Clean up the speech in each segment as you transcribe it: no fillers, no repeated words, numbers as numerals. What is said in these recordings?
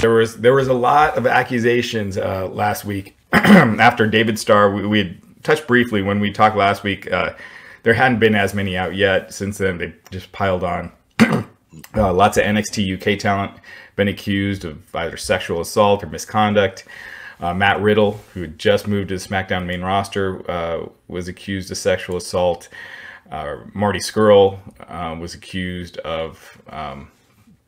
There was a lot of accusations last week after David Starr. We had touched briefly when we talked last week. There hadn't been as many out yet. Since then, they just piled on. Lots of NXT UK talent been accused of either sexual assault or misconduct. Matt Riddle, who had just moved to the SmackDown main roster, was accused of sexual assault. Marty Scurll was accused of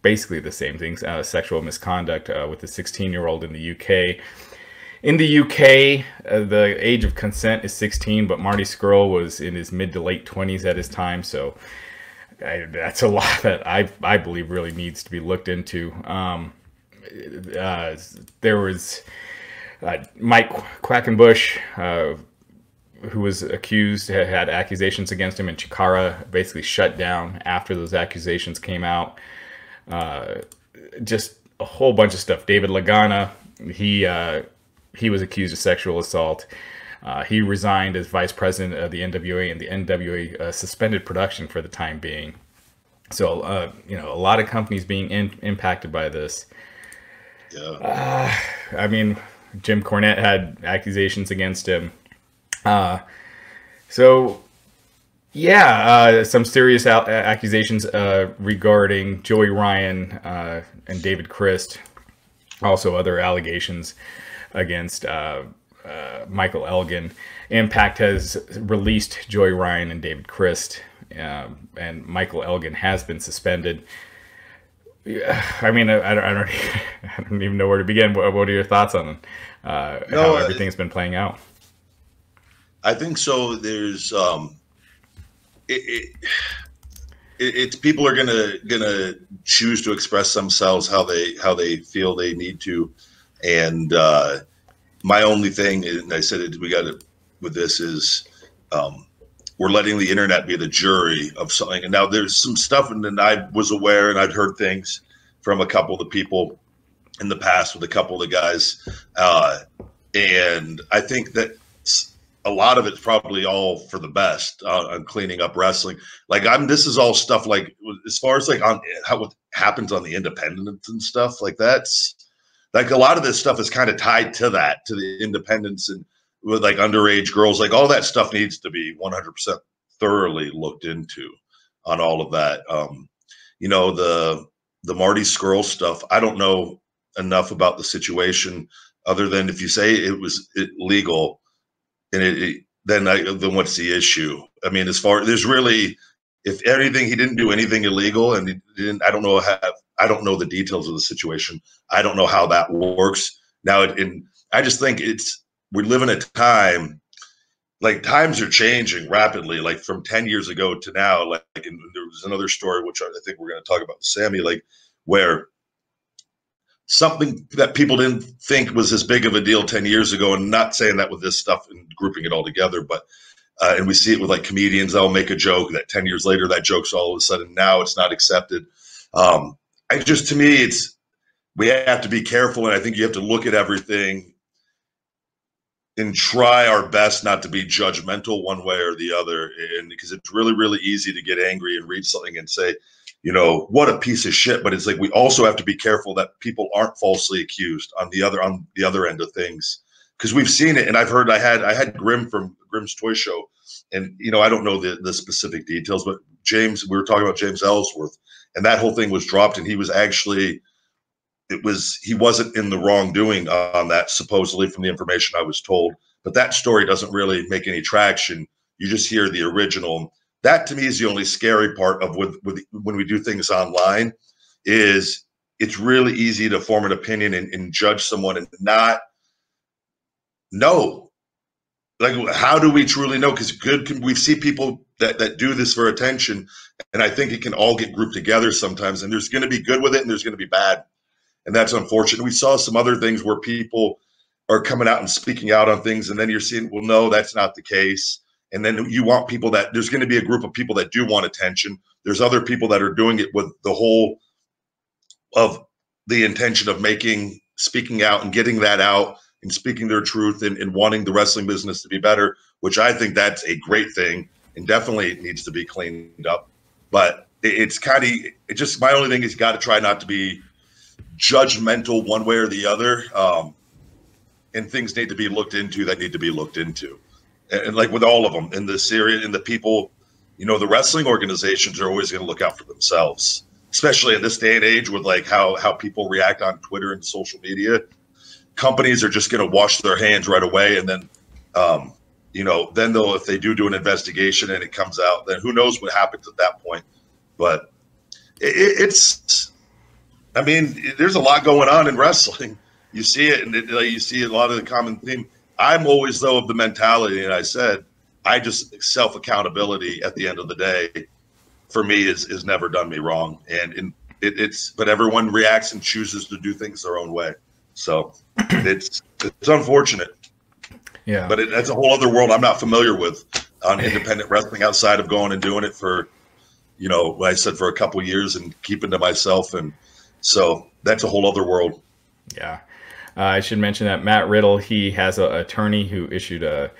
basically the same things, sexual misconduct with a 16-year-old in the UK. In the UK, the age of consent is 16, but Marty Scurll was in his mid to late 20s at his time, so that's a lot that I believe really needs to be looked into. There was Mike Quackenbush, who was accused, had accusations against him, and Chikara basically shut down after those accusations came out. Just a whole bunch of stuff. David Lagana, he was accused of sexual assault. He resigned as vice president of the NWA, and the NWA suspended production for the time being. So, a lot of companies being impacted by this. Yeah. I mean, Jim Cornette had accusations against him. Some serious accusations regarding Joey Ryan and David Christ. Also, other allegations against Michael Elgin. Impact has released Joey Ryan and David Christ, and Michael Elgin has been suspended. I mean, I don't even know where to begin. What are your thoughts on how everything's been playing out? I think so. There's it's people are gonna choose to express themselves how they feel they need to, and my only thing, and I said it, we got it with this, is we're letting the internet be the jury of something. And now there's some stuff, and then I was aware, and I'd heard things from a couple of the people in the past with a couple of the guys, and I think that a lot of it's probably all for the best on cleaning up wrestling. Like this is all stuff like, as far as like on what happens on the independents and stuff like that's like a lot of this stuff is kind of tied to that, to the independents, and with like underage girls, like all that stuff needs to be 100% thoroughly looked into on all of that. The Marty Scurll stuff, I don't know enough about the situation other than if you say it was illegal, and then what's the issue? I mean, as far there's really, if anything, he didn't do anything illegal, and he didn't. I don't know the details of the situation. I don't know how that works now. I just think we live in a time, like times are changing rapidly. Like from 10 years ago to now, like there was another story which I think we're going to talk about with Sammy, like where something that people didn't think was as big of a deal 10 years ago, and not saying that with this stuff and grouping it all together, but and we see it with like comedians, they'll make a joke that 10 years later, that joke's all of a sudden now it's not accepted. To me, we have to be careful. And I think you have to look at everything and try our best not to be judgmental one way or the other. And because it's really, really easy to get angry and read something and say, what a piece of shit. But it's like, we also have to be careful that people aren't falsely accused on the other end of things. Because we've seen it, and I had Grim from Grim's Toy Show, and I don't know the specific details, but we were talking about James Ellsworth, and that whole thing was dropped, and he wasn't in the wrongdoing on that, supposedly, from the information I was told. But that story doesn't really make any traction. You just hear the original. That to me is the only scary part of when we do things online, is it's really easy to form an opinion and judge someone and not know. Like, how do we truly know? Because we see people that do this for attention, and I think it can all get grouped together sometimes, and there's going to be good with it and there's going to be bad, and that's unfortunate. We saw some other things where people are coming out and speaking out on things, and then you're seeing, well, no, that's not the case. And then you want people there's going to be a group of people that do want attention. There's other people that are doing it with the whole of the intention of speaking out and getting that out and speaking their truth and wanting the wrestling business to be better, which I think that's a great thing and definitely needs to be cleaned up. But it's kind of, my only thing is, you got to try not to be judgmental one way or the other. And things need to be looked into that need to be looked into. And like with all of them in the series and the people, you know, the wrestling organizations are always going to look out for themselves, especially in this day and age with like how people react on Twitter and social media. Companies are just going to wash their hands right away. And then, you know, then they'll, if they do an investigation and it comes out, then who knows what happens at that point. But it's, I mean, there's a lot going on in wrestling. You see it, and you see a lot of the common theme. I'm always, though, of the mentality, and I said, I just self-accountability at the end of the day, for me, is never done me wrong. And but everyone reacts and chooses to do things their own way. So it's unfortunate. Yeah. But that's a whole other world I'm not familiar with on independent wrestling outside of going and doing it for, you know, like I said, for a couple of years and keeping to myself. And so that's a whole other world. Yeah. I should mention that Matt Riddle, he has an attorney who issued a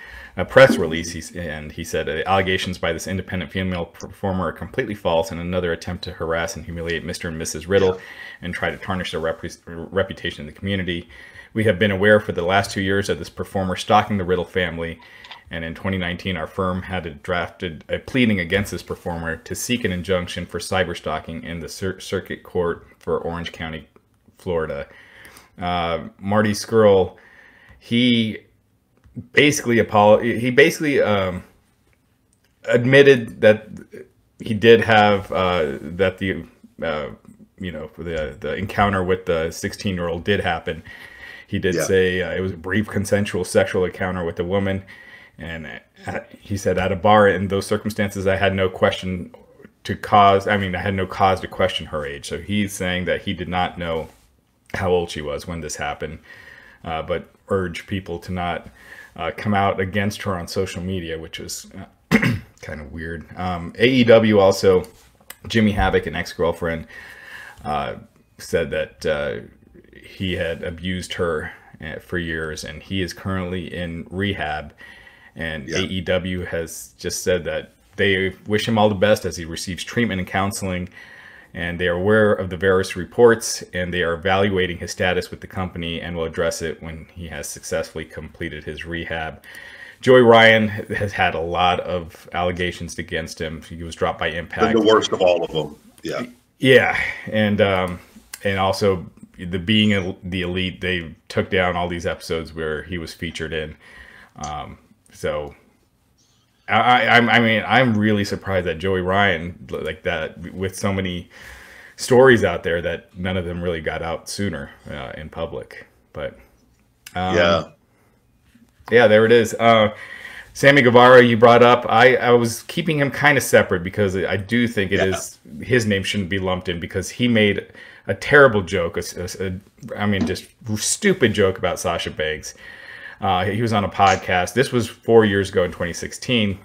press release, and he said allegations by this independent female performer are completely false and another attempt to harass and humiliate Mr. and Mrs. Riddle and try to tarnish their reputation in the community. We have been aware for the last 2 years of this performer stalking the Riddle family, and in 2019 our firm had drafted a pleading against this performer to seek an injunction for cyber stalking in the circuit court for Orange County, Florida. Marty Scurll, he basically admitted that he did have that the you know, the encounter with the 16-year-old did happen. He did say it was a brief consensual sexual encounter with a woman, and he said at a bar in those circumstances I had no question to cause. I mean, I had no cause to question her age. So he's saying that he did not know how old she was when this happened, but urged people to not come out against her on social media, which was kind of weird. AEW also, Jimmy Havoc, an ex-girlfriend, said that he had abused her for years, and he is currently in rehab. And AEW has just said that they wish him all the best as he receives treatment and counseling, and they are aware of the various reports, and they are evaluating his status with the company and will address it when he has successfully completed his rehab. Joey Ryan has had a lot of allegations against him. He was dropped by Impact. The worst of all of them. Yeah. Yeah, and also the being the Elite, they took down all these episodes where he was featured in. So I mean, I'm really surprised that Joey Ryan, like that, with so many stories out there, that none of them really got out sooner in public. But yeah, there it is. Sammy Guevara, you brought up. I was keeping him kind of separate because I do think it is his name shouldn't be lumped in, because he made a terrible joke. I mean, just stupid joke about Sasha Banks. He was on a podcast. This was 4 years ago in 2016.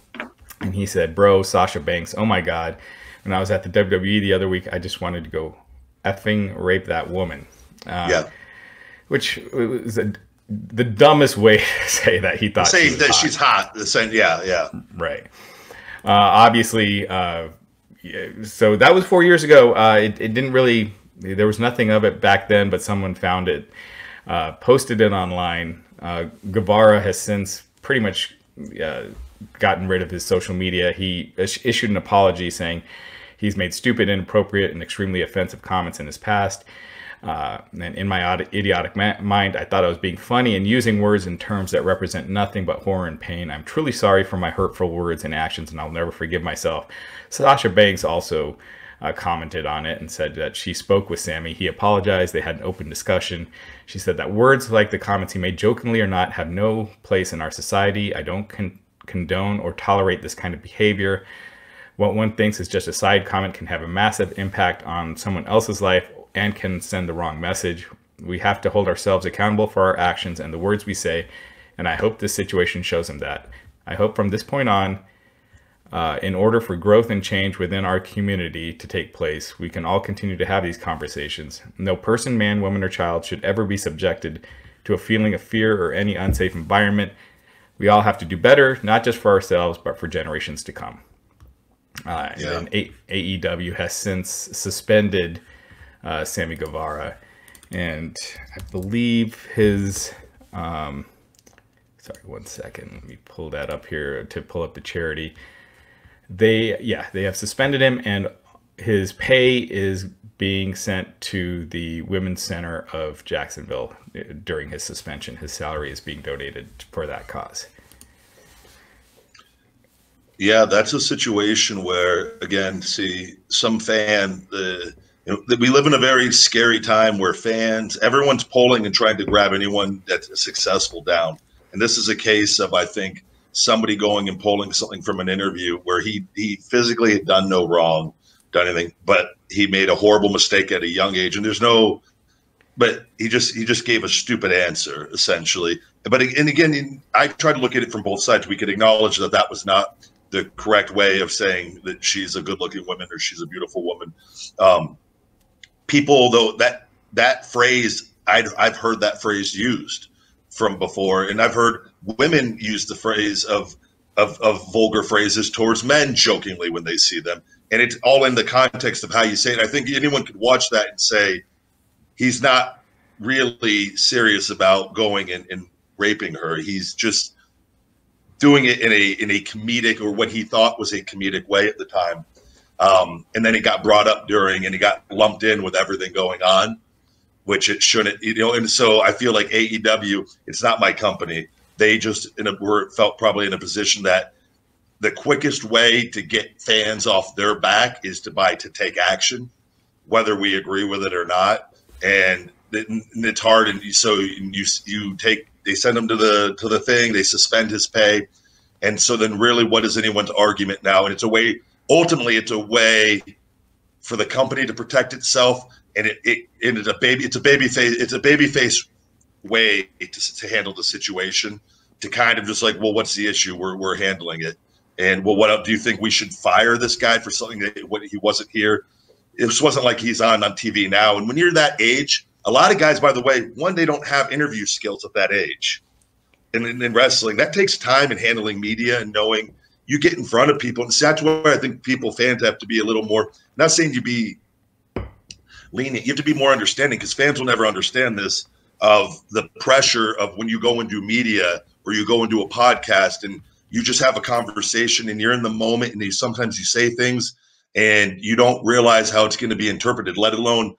And he said, bro, Sasha Banks, oh my God. When I was at the WWE the other week, I just wanted to go effing rape that woman. Which was the dumbest way to say that he thought she was that hot. She's hot. Yeah. Right. Obviously, so that was 4 years ago. It didn't really, there was nothing of it back then, but someone found it, posted it online. Guevara has since pretty much gotten rid of his social media. He issued an apology saying he's made stupid, inappropriate, and extremely offensive comments in his past. And in my idiotic mind, I thought I was being funny and using words and terms that represent nothing but horror and pain. I'm truly sorry for my hurtful words and actions, and I'll never forgive myself. Sasha Banks also commented on it and said that she spoke with Sammy. He apologized. They had an open discussion. She said that words like the comments he made, jokingly or not, have no place in our society. I don't condone or tolerate this kind of behavior. What one thinks is just a side comment can have a massive impact on someone else's life and can send the wrong message. We have to hold ourselves accountable for our actions and the words we say, and I hope this situation shows him that. I hope from this point on, in order for growth and change within our community to take place, we can all continue to have these conversations. No person, man, woman, or child should ever be subjected to a feeling of fear or any unsafe environment. We all have to do better, not just for ourselves, but for generations to come. And AEW has since suspended Sammy Guevara. And I believe his, sorry, 1 second. Let me pull that up here to pull up the charity. They have suspended him, and his pay is being sent to the Women's Center of Jacksonville during his suspension. His salary is being donated for that cause. Yeah, that's a situation where, again, see, some fan, we live in a very scary time where fans, everyone's polling and trying to grab anyone that's successful down. And this is a case of, I think, somebody going and polling something from an interview where he physically had done no wrong, done anything, but he made a horrible mistake at a young age. And but he just gave a stupid answer, essentially. But, and again, I try to look at it from both sides. We could acknowledge that that was not the correct way of saying that she's a good-looking woman or she's a beautiful woman. People, though, that phrase, I've heard that phrase used from before, and I've heard women use the phrase of vulgar phrases towards men jokingly when they see them, and it's all in the context of how you say it. I think anyone could watch that and say he's not really serious about going and raping her. He's just doing it in a comedic, or what he thought was a comedic way at the time. And then it got brought up during, and it got lumped in with everything going on, which it shouldn't, and so I feel like AEW, it's not my company. They just felt probably in a position that the quickest way to get fans off their back is to take action, whether we agree with it or not. And it's hard. And so they send him to the thing, they suspend his pay. And so then really, what is anyone's argument now? And ultimately it's a way for the company to protect itself. And it's a babyface way to handle the situation, to kind of just like, well, what's the issue? We're handling it. And well, what do you think we should fire this guy for something that he wasn't here? It just wasn't like he's on TV now. And when you're that age, a lot of guys, by the way, they don't have interview skills at that age. And in wrestling, that takes time in handling media and knowing you get in front of people. And so that's where I think fans have to be a little more, not saying you be lenient, you have to be more understanding, because fans will never understand this, of the pressure of when you go and do media or you go and do a podcast and you just have a conversation and you're in the moment, and sometimes you say things and you don't realize how it's going to be interpreted, let alone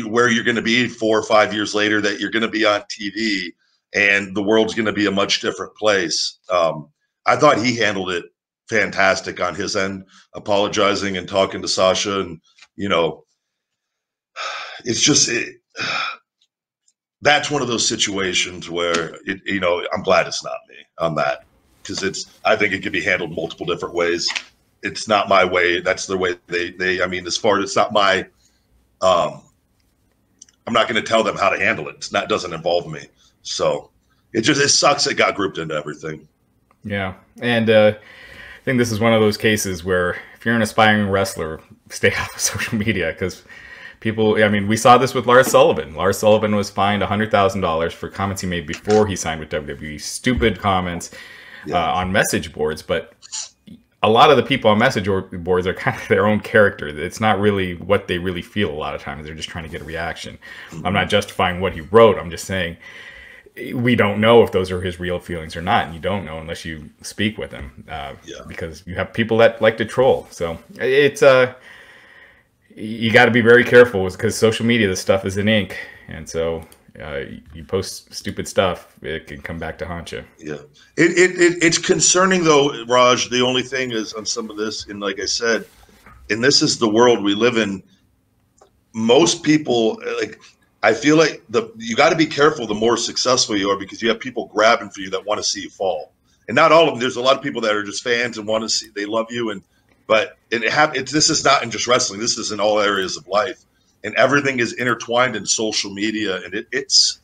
where you're going to be 4 or 5 years later, that you're going to be on TV and the world's going to be a much different place. I thought he handled it fantastic on his end, apologizing and talking to Sasha. And, it's just, that's one of those situations where, I'm glad it's not me on that, because I think it could be handled multiple different ways. It's not my way. That's the way as far as it's not my, I'm not going to tell them how to handle it. It doesn't involve me. So it sucks it got grouped into everything. Yeah. And I think this is one of those cases where if you're an aspiring wrestler, stay off of social media, because people, we saw this with Lars Sullivan. Lars Sullivan was fined $100,000 for comments he made before he signed with WWE. Stupid comments on message boards. But a lot of the people on message boards are kind of their own character. It's not really what they really feel a lot of times. They're just trying to get a reaction. I'm not justifying what he wrote. I'm just saying we don't know if those are his real feelings or not. And you don't know unless you speak with him, because you have people that like to troll. So it's you got to be very careful, because social media, this stuff is in ink. And so you post stupid stuff, it can come back to haunt you. Yeah. It's concerning, though, Raj. The only thing is on some of this, and like I said, and this is the world we live in, most people, I feel like you got to be careful the more successful you are, because you have people grabbing for you that want to see you fall. And not all of them. There's a lot of people that are just fans and want to see, they love you. But this is not in just wrestling. This is in all areas of life. And everything is intertwined in social media. And it's,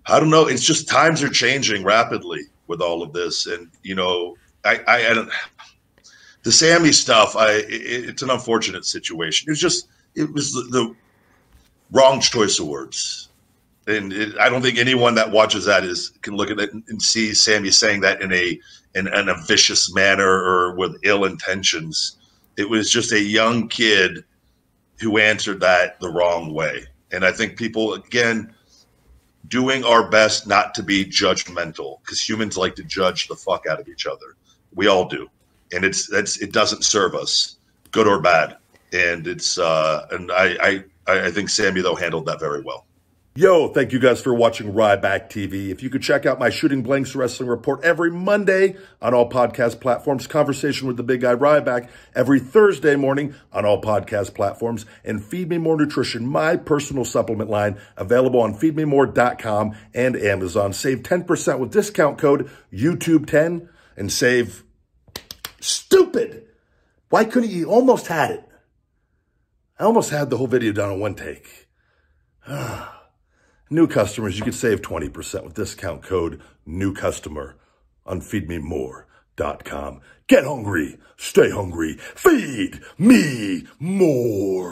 I don't know. It's just times are changing rapidly with all of this. And, I don't, the Sammy stuff, it's an unfortunate situation. It was the wrong choice of words. And I don't think anyone that watches that can look at it and see Sammy saying that in a vicious manner or with ill intentions. It was just a young kid who answered that the wrong way. And I think people, again, doing our best not to be judgmental, because humans like to judge the fuck out of each other. We all do. And it doesn't serve us, good or bad. And I think Sammy, though, handled that very well. Yo, thank you guys for watching Ryback TV. If you could check out my Shooting Blanks Wrestling Report every Monday on all podcast platforms, Conversation with the Big Guy Ryback every Thursday morning on all podcast platforms, and Feed Me More Nutrition, my personal supplement line, available on feedmemore.com and Amazon. Save 10% with discount code YouTube10 and save stupid. Why couldn't you? Almost had it. I almost had the whole video done in one take. New customers, you can save 20% with discount code NEWCUSTOMER on feedmemore.com. Get hungry, stay hungry, feed me more.